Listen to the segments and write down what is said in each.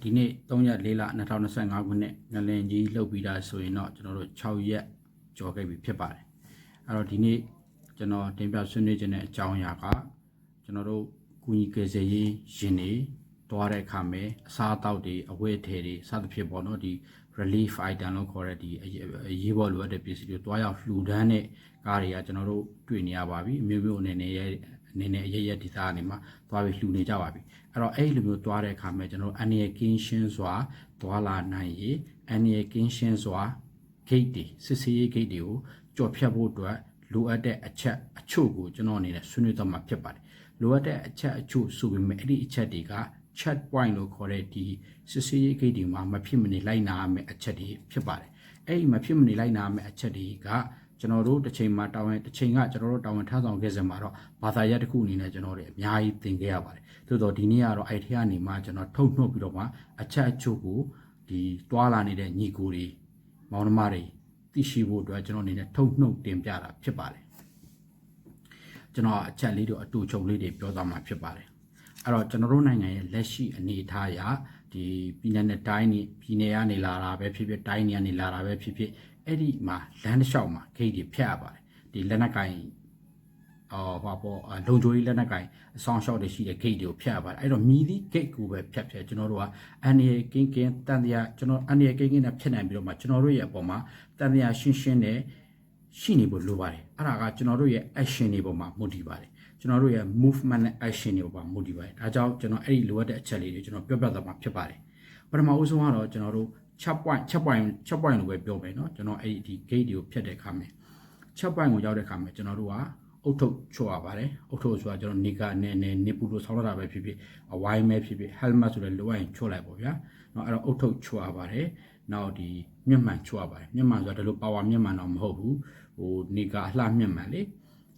ဒီနေ့3ရက်4လ2025ခုနှစ်ငလင်ကြီးလှုပ်ပြီးတာဆိုရင်တော့ကျွန်တော်တို့6ရက်ကျော်ခဲ့ပြီဖြစ်ပါတယ်အဲ့တော့ဒီနေ့ကျွန်တော်တင်ပြဆွေးနွေးခြင်းတဲ့အကြောင်းအရာကကျွန်တော်တို့ကုညီကယ်ဆယ်ရေးရှင်တွေတွားတဲ့အခါမှာအစားအသောက်တွေအဝတ်အထည်တွေစသဖြင့်ပေါ့နော်ဒီ relief item လို့ခေါ်တဲ့ဒီရေးပေါ်လိုအပ်တဲ့ပစ္စည်းတွေတွားရောက်လှူဒန်းတဲ့ကားတွေကကျွန်တော်တို့တွေ့နေရပါပြီအမျိုးမျိုးအနေနဲ့အရရက်ဒီသားအနေမှာတွားပြီးလှူနေကြပါပြီအဲ့တော့အဲ့လိုမျိုးတွားတဲ့အခါမှာကျွန်တော်တို့အန်ရကင်းရှင်းစွာတွားလာနိုင်ရေးအန်ရကင်းရှင်းစွာ gate တွေစစ်ဆေးရေး gate တွေကိုကြော်ဖြတ်ဖို့အတွက်လိုအပ်တဲ့အချက်အချို့ကိုကျွန်တော်အနေနဲ့ဆွေးနွေးတော့မှာဖြစ်ပါတယ်လိုအပ်တဲ့အချက်အချို့ဆိုပေမဲ့အဲ့ဒီအချက်တွေက chat point လို့ခေါ်တဲ့ဒီစစ်ဆေးရေး gate တွေမှာမဖြစ်မနေလိုက်နာရမယ့်အချက်တွေဖြစ်ပါတယ်အဲ့ဒီမဖြစ်မနေလိုက်နာရမယ့်အချက်တွေကကျွန်တော်တို့တစ်ချိန်ကကျွန်တော်တို့တာဝန်ထမ်းဆောင်ခဲ့စမှာတော့ဘာသာရပ်တစ်ခုအနေနဲ့ကျွန်တော်တို့အများကြီးသင်ခဲ့ရပါတယ်သို့တော့ဒီနေ့ကတော့အဲ့ဒီကနေမှကျွန်တော်ထုတ်နှုတ်ပြီးတော့မှအချက်အချို့ကိုဒီတွာလာနေတဲ့ညီကိုတွေမောင်နှမတွေသိရှိဖို့အတွက်ကျွန်တော်အနေနဲ့ထုတ်နှုတ်တင်ပြတာဖြစ်ပါတယ်ကျွန်တော်အချက်လေးတို့အတူချုပ်လေးတွေပြောသွားမှာဖြစ်ပါတယ်အဲ့တော့ကျွန်တော်တို့နိုင်ငံရဲ့လက်ရှိအနေအထားအရဒီပြည်내နဲ့တိုင်းနေပြည်내ကနေလာတာပဲဖြစ်ဖြစ်တိုင်းနေကနေလာတာပဲဖြစ်ဖြစ်အဲ့ဒီမှာလမ်းတစ်လျှောက်မှာဂိတ်တွေဖျက်ရပါတယ်ဒီလက်နက်ကင်လုံချိုးကြီးလက်နက်ကင်အဆောင်လျှောက်တွေရှိတဲ့ဂိတ်တွေကိုဖျက်ရပါတယ်အဲ့တော့မြည်သည့်ဂိတ်ကိုပဲဖျက်ကျွန်တော်တို့ကအန်ရီကင်းတန်တရားကျွန်တော်အန်ရီကင်းနဲ့ဖျက်နိုင်ပြီးတော့မှကျွန်တော်တို့ရဲ့အပေါ်မှာတန်တရားရှင်းနဲ့ရှိနေဖို့လိုပါတယ်အဲ့ဒါကကျွန်တော်တို့ရဲ့ action တွေပေါ်မှာမူတည်ပါတယ်ကျွန်တော်တို့ရဲ့ movement နဲ့ action တွေပေါ်မှာမူတည်ပါတယ်ဒါကြောင့်ကျွန်တော်အဲ့ဒီလိုအပ်တဲ့အချက်လေးတွေကျွန်တော်ပြောပြသွားမှာဖြစ်ပါတယ်ပထမဦးဆုံးကတော့ကျွန်တော်တို့6 point လို့ပဲပြောမယ်เนาะကျွန်တော်အဲ့ဒီ gate တွေကိုဖြတ်တဲ့အခါမှာ6 point ကိုရောက်တဲ့အခါမှာကျွန်တော်တို့ကအုတ်ထုတ်ချော်ရပါတယ်အုတ်ထုတ်ဆိုတာကျွန်တော်နေပူလို့ဆောင်းရတာပဲဖြစ်ဖြစ်အဝိုင်းပဲဖြစ်ဖြစ် helmet ဆိုတဲ့လိုအပ်ရင်ချော်လိုက်ပေါ့ဗျာเนาะအဲ့တော့အုတ်ထုတ်ချော်ရပါတယ်နောက်ဒီမျက်မှန်ချော်ရပါတယ်မျက်မှန်ဆိုတာဒါလိုပါဝါမျက်မှန်တော့မဟုတ်ဘူးဟိုနေကအလှမျက်မှန်လ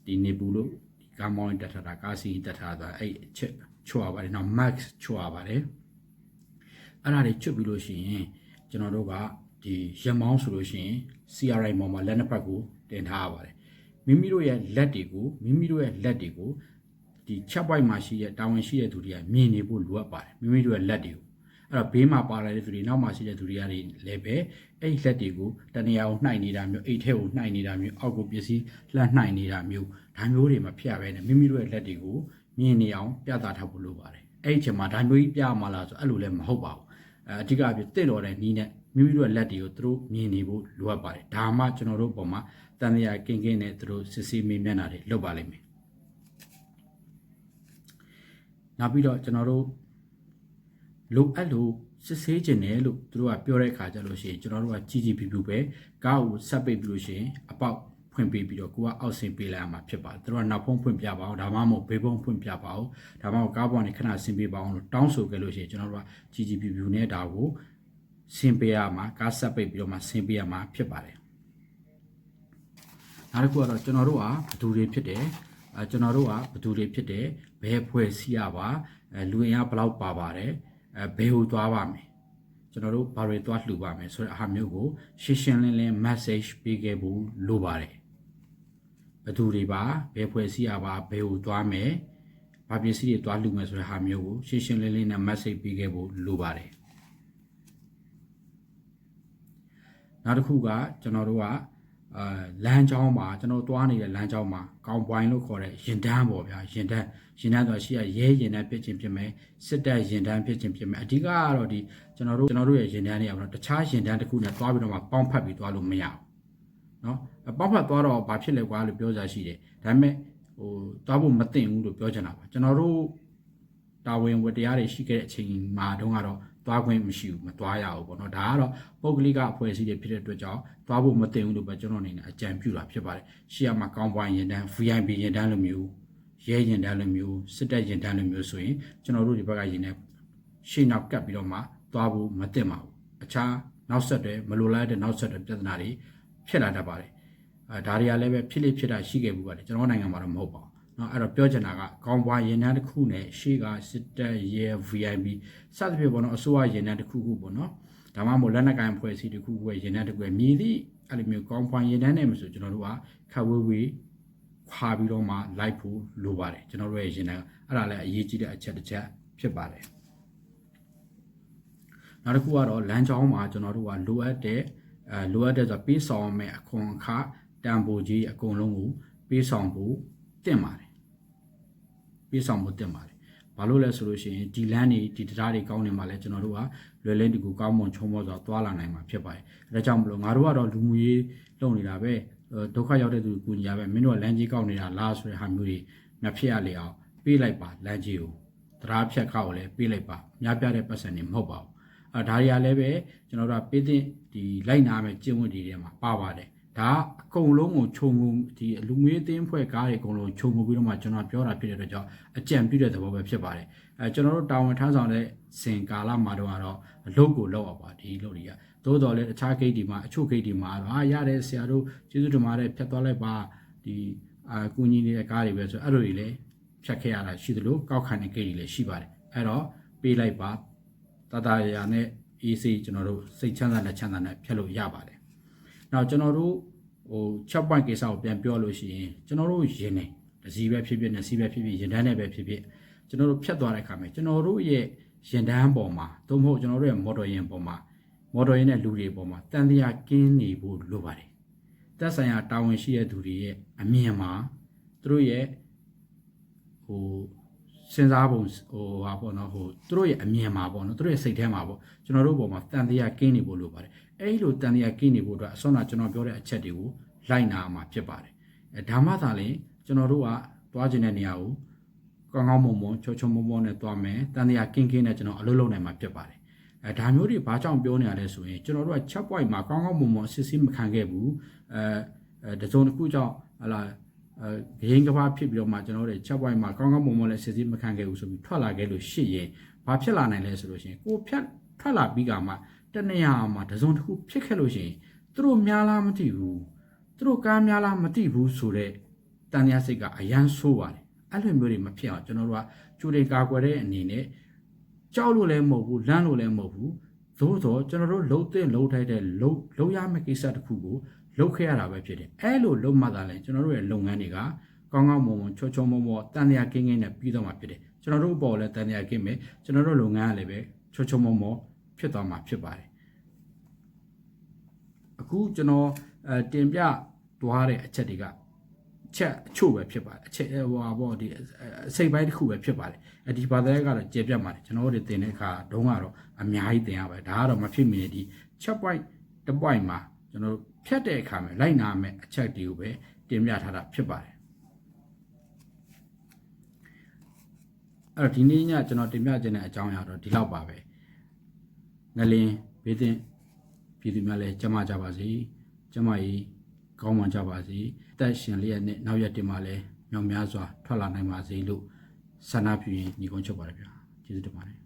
ေဒီနေပူလို့ဒီကားမောင်းတက်ထားတာကားစီတက်ထားတာအဲ့ချက်ချော်ရပါတယ်နောက် max ချော်ရပါတယ်အဲ့ဒါတွေချွတ်ပြီးလို့ရှိရင်ကျွန်တော်တို့ကဒီရက်မောင်းဆိုလို့ရှိရင် CRI ပေါ်မှာလက်နှစ်ဖက်ကိုတင်ထားရပါတယ်မိမိတို့ရဲ့လက်တွေကိုဒီချက်ပွိုက်မှာရှိတဲ့တာဝန်ရှိတဲ့သူတွေကမြင်နေဖို့လိုအပ်ပါတယ်မိမိတို့ရဲ့လက်တွေကိုအဲ့တော့ဘေးမှာပါလာတဲ့သူတွေနောက်မှာရှိတဲ့သူတွေကလည်းပဲအဲ့လက်တွေကိုတနေရာကိုနှိုက်နေတာမျိုးအိတ်ထဲကိုနှိုက်နေတာမျိုးအောက်ကိုပစ္စည်းလှမ်းနှိုက်နေတာမျိုးဒါမျိုးတွေမဖြစ်ရဘဲနဲ့မိမိတို့ရဲ့လက်တွေကိုမြင်နေအောင်ပြသထားဖို့လိုပါတယ်အဲ့ဒီချိန်မှာဒါမျိုးကြီးပြမှာလားဆိုအဲ့လိုလည်းမဟုတ်ပါဘူးအဓိကအဖြစ်တင့်တော်တဲ့နီးနဲ့မိမိတို့ရဲ့လက်တွေကိုသူတို့မြင်နေဖို့လိုအပ်ပါတယ်ဒါမှကျွန်တော်တို့ပုံမှာတန်တရားကင်းနဲ့သူတို့စစ်ဆေးမေးမြန်းတာတွေလုပ်ပါလိမ့်မယ်နောက်ပြီးတော့ကျွန်တော်တို့လိုအပ်လို့စစ်ဆေးခြင်းတယ်လို့သူတို့ကပြောတဲ့အခါကျလို့ရှိရင်ကျွန်တော်တို့ကကြီးပြူပဲကားကိုဆက်ပိတ်ပြီးလို့ရှိရင်အပေါက်ဖွင့်ပေးပြီးတော့ကိုကအောက်ဆင်းပေးလိုက်ရမှာဖြစ်ပါတယ်သူတို့ကနောက်ဖုံးဖွင့်ပြပါအောင်ဒါမှမဟုတ်ဘေးဖုံးဖွင့်ပြပါအောင်ဒါမှမဟုတ်ကားပေါ်ကနေခဏဆင်းပေးပါအောင်လို့တောင်းဆိုခဲ့လို့ရှိရင်ကျွန်တော်တို့ကကြီးပြူနဲ့ဒါကိုဆင်းပေးရမှာကားဆက်ပိတ်ပြီးတော့မှဆင်းပေးရမှာဖြစ်ပါတယ်နောက်တစ်ခုကတော့ကျွန်တော်တို့ကဘသူတွေဖြစ်တယ်ဘယ်ဖွဲ့စည်းရပါလူအင်အားဘယ်လောက်ပါပါတယ်ဘယ်ဟိုသွားပါမယ်ကျွန်တော်တို့ဘာတွေသွားလှူပါမယ်ဆိုတဲ့အားမျိုးကိုရှင်းလင်း message ပေးခဲ့ဖို့လိုပါတယ်ဘသူတွေပါဘယ်ဖွဲ့စည်းရပါဘယ်ဟိုသွားမယ်ဘာပစ္စည်းတွေသွားလှူမယ်ဆိုတဲ့အားမျိုးကိုရှင်းလင်းနဲ့ message ပေးခဲ့ဖို့လိုပါတယ်နောက်တစ်ခုကကျွန်တော်တို့ကလမ်းကြောင်းမှာကျွန်တော်သွားနေတဲ့လမ်းကြောင်းမှာကောင်းပွိုင်းလို့ခေါ်တဲ့ရင်တန်းပေါ့ဗျာရင်တန်းဆိုရှိရရဲရင်တန်းဖြစ်ခြင်းဖြစ်မယ်စစ်တပ်ရင်တန်းဖြစ်ခြင်းဖြစ်မယ်အဓိကကတော့ဒီကျွန်တော်တို့ရဲ့ရင်တန်းတွေကတော့တခြားရင်တန်းတစ်ခုနဲ့သွားပြီးတော့မှပေါင်းဖက်ပြီးသွားလို့မရဘူးเนาะပေါင်းဖက်သွားတော့ဘာဖြစ်လဲကွာလို့ပြောကြရှိတယ်ဒါပေမဲ့ဟိုသွားဖို့မသင့်ဘူးလို့ပြောချင်တာပါကျွန်တော်တို့တာဝန်ဝတ္တရားတွေရှိခဲ့တဲ့အချိန်မှာတုန်းကတော့သွားခွင့်မရှိဘူးမသွားရဘူးပေါ့နော်ဒါကတော့ပုဂ္ဂလိကအဖွဲ့အစည်းတွေဖြစ်တဲ့အတွက်ကြောင့်သွားဖို့မတင်ဘူးလို့ပဲကျွန်တော်အနေနဲ့အကြံပြုတာဖြစ်ပါတယ်ရှေ့ရမှာကောင်းပွိုင်းရင်တန်း VIP ရင်တန်းလိုမျိုးရဲရင်တန်းလိုမျိုးစစ်တပ်ရင်တန်းလိုမျိုးဆိုရင်ကျွန်တော်တို့ဒီဘက်ကရင်နဲ့ရှေ့နောက်ကပ်ပြီးတော့မှသွားဖို့မတင်ပါဘူးအခြားနောက်ဆက်တွဲမလိုလားတဲ့နောက်ဆက်တွဲပြဿနာတွေဖြစ်လာတတ်ပါတယ်ဒါတွေကလည်းပဲဖြစ်တာရှိခဲ့ဘူးပါတယ်ကျွန်တော်နိုင်ငံမှာတော့မဟုတ်ပါဘူးเนาะအဲ့တော့ပြောချင်တာကကောင်းပွားရင်တန်းတစ်ခုနဲ့ရှေ့ကစစ်တပ်ရဲ VIP စသဖြင့်ပေါ့နော်အစိုးရရင်တန်းတစ်ခုပေါ့နော်ဒါမှမဟုတ်လက်နက်ကိုင်ဖွဲ့စည်းတစ်ခုရဲ့ရင်တန်းတစ်ခုမြည်သည့်အဲ့လိုမျိုးကောင်းပွားရင်တန်းနဲ့မဆိုကျွန်တော်တို့ကခက်ဝေးခွာပြီးတော့မှလိုက်ဖို့လိုပါတယ်ကျွန်တော်တို့ရဲ့ရင်တန်းအဲ့ဒါလည်းအရေးကြီးတဲ့အချက်တစ်ချက်ဖြစ်ပါတယ် နောက်တစ်ခုကတော့လမ်းကြောင်းမှာကျွန်တော်တို့ကလိုအပ်တဲ့ဆိုပေးဆောင်မဲ့အခွန်အခတန်ဖိုးကြီးအကုန်လုံးကိုပေးဆောင်ဖို့တင်ပါတယ်ပေးဆောင်ဖို့တင်ပါတယ်ဘာလို့လဲဆိုလို့ရှိရင်ဒီလမ်းတွေဒီတရားတွေကောင်းနေမှာလဲကျွန်တော်တို့ကလွယ်လင်းတကူကောင်းမွန်ချုံမောစွာသွားလာနိုင်မှာဖြစ်ပါတယ်ဒါကြောင့်မလို့ငါတို့ကတော့လူမှုရေးလုပ်နေတာပဲဒုက္ခရောက်တဲ့သူကိုကူညီရပဲမင်းတို့ကလမ်းကြီးကောက်နေတာလားဆိုတဲ့ဟာမျိုးတွေမဖြစ်ရလေအောင်ပေးလိုက်ပါလမ်းကြီးကိုတရားဖြတ်ခောက်လည်းပေးလိုက်ပါများပြတဲ့ပတ်စံတွေမဟုတ်ပါဘူးဒါတွေကလည်းပဲကျွန်တော်တို့ကပေးတဲ့ဒီလိုက်နာမဲ့ကျင့်ဝတ်တွေထဲမှာပါပါတယ်ဒါအကုန်လုံးကိုခြုံငုံဒီလူငွေအသင်းဖွဲ့ကားတွေအကုန်လုံးခြုံငုံပြီးတော့မှကျွန်တော်ပြောတာဖြစ်တဲ့အတွက်ကြောင့်အကြံပြုတဲ့သဘောပဲဖြစ်ပါတယ်ကျွန်တော်တို့တာဝန်ထမ်းဆောင်တဲ့စင်ကာလမှာတော့အလုပ်ကိုလုပ်ရပါဒီလုပ်တွေကသို့တော်လည်းအခြားဂိတ်ဒီမှာအချို့ဂိတ်ဒီမှာတော့ရတယ်ဆရာတို့ကျေးဇူးတင်ပါတယ်ဖြတ်သွားလိုက်ပါဒီကူညီနေတဲ့ကားတွေပဲဆိုအဲ့လိုတွေလည်းဖြတ်ခဲ့ရတာရှိသလိုကောက်ခံတဲ့ဂိတ်တွေလည်းရှိပါတယ်အဲ့တော့ပေးလိုက်ပါတရာနဲ့ AC ကျွန်တော်တို့စိတ်ချမ်းသာနဲ့ဖြတ်လို့ရပါတယ်နောက်ကျွန်တော်တို့6 point ကိစ္စကိုပြန်ပြောလို့ရှိရင်ကျွန်တော်တို့ရင်နေတစီပဲဖြစ်ဖြစ်နဲ့စီပဲဖြစ်ဖြစ်ရင်တန်းနဲ့ပဲဖြစ်ဖြစ်ကျွန်တော်တို့ဖြတ်သွားတဲ့အခါမှာကျွန်တော်တို့ရဲ့ရင်တန်းပေါ်မှာသို့မဟုတ်ကျွန်တော်တို့ရဲ့မော်တော်ယာဉ်ပေါ်မှာမော်တော်ယာဉ်နဲ့လူတွေပေါ်မှာတန်တရားကင်းနေဖို့လိုပါတယ်သက်ဆိုင်ရာတာဝန်ရှိတဲ့သူတွေရဲ့အမြင်မှာသူတို့ရဲ့စဉ်းစားပုံဟာပေါ့နော်သူတို့ရဲ့အမြင်မှာပေါ့နော်သူတို့ရဲ့စိတ်ထဲမှာပေါ့ကျွန်တော်တို့ပေါ်မှာတန်တရားကင်းနေဖို့လိုပါတယ်အဲ့လိုတန်တရားကင်းနေဖို့အတွက်အစောကကျွန်တော်ပြောတဲ့အချက်တွေကိုလိုက်နာမှာဖြစ်ပါတယ်ဒါမှသာလေကျွန်တော်တို့ကသွားခြင်းတဲ့နေရာကိုကောင်းကောင်းမွန်မွန်ချောချောမောမောနဲ့သွားမယ်တန်တရားကင်းနဲ့ကျွန်တော်အလုပ်လုပ်နိုင်မှာဖြစ်ပါတယ်ဒါမျိုးတွေဘာကြောင့်ပြောနေရလဲဆိုရင်ကျွန်တော်တို့ကချက် point မှာကောင်းကောင်းမွန်မွန်အစစ်စစ်မခံခဲ့ဘူးတစုံတစ်ခုကြောင့်ဟလာဂိမ်းကဘာဖြစ်ပြီးတော့မှကျွန်တော်တို့ချက် point မှာကောင်းကောင်းမွန်မွန်နဲ့စစ်စစ်မခံခဲ့ဘူးဆိုပြီးထွက်လာခဲ့လို့ရှိရင်ဘာဖြစ်လာနိုင်လဲဆိုလို့ရှိရင်ကိုဖြတ်ထွက်လာပြီးကမှတနေရာမှာတစုံတစ်ခုဖြစ်ခဲ့လို့ရှိရင်သူတို့များလားမသိဘူးသူတို့ကားများလားမသိဘူးဆိုတော့တန်တရားစိတ်ကအရန်ဆိုးပါတယ်အဲ့လိုမျိုးတွေမဖြစ်အောင်ကျွန်တော်တို့ကကြိုတွေကာကွယ်တဲ့အနေနဲ့ကြောက်လို့လည်းမဟုတ်ဘူးလန့်လို့လည်းမဟုတ်ဘူးသို့သောကျွန်တော်တို့လှုပ်တဲ့လှုပ်ထိုက်တဲ့လှုပ်ရမယ့်ကိစ္စတစ်ခုကိုလှုပ်ခဲ့ရတာပဲဖြစ်တယ်အဲ့လိုလှုပ်မှသာလဲကျွန်တော်တို့ရဲ့လုပ်ငန်းတွေကကောင်းကောင်းမွန်မွန်ချောချောမောမောတန်တရားကင်းနဲ့ပြီးတော့မှာဖြစ်တယ်ကျွန်တော်တို့အပေါ်လည်းတန်တရားကင်းမယ်ကျွန်တော်တို့လုပ်ငန်းကလည်းပဲချောချောမောမောဖြစ်သွားမှာဖြစ်ပါတယ်အခုကျွန်တော်တင်ပြသွားတဲ့အချက်တွေကချက်အချို့ပဲဖြစ်ပါတယ်အချက်ပေါ့ဒီအစိတ်ပိုင်းတစ်ခုပဲဖြစ်ပါတယ်ဒီဘာသာရပ်ကတော့ကျေပြတ်ပါတယ်ကျွန်တော်တို့တင်တဲ့အခါတုန်းကတော့အများကြီးတင်ရပါတယ်ဒါကတော့မဖြစ်မနေဒီချက် point တစ် point မှာကျွန်တော်တို့ဖြတ်တဲ့အခါမှာလိုက်နာမယ်အချက်တွေကိုပဲတင်ပြထားတာဖြစ်ပါတယ်အဲ့တော့ဒီနေ့ညကျွန်တော်တင်ပြခြင်းတဲ့အကြောင်းအရာတော့ဒီလောက်ပါပဲငလင်းဘေးတင်ပြည်သူများလည်းကျန်းမာကြပါစေကျန်းမာရေးကောင်းမွန်ကြပါစေတက်ရှင်လျက်နဲ့နောက်ရက်တင်မှာလည်းမြောင်များစွာထွက်လာနိုင်ပါစေလို့ဆန္ဒပြုရင်ညီကုန်းချုပ်ပါတယ်ဗျာကျေးဇူးတင်ပါတယ်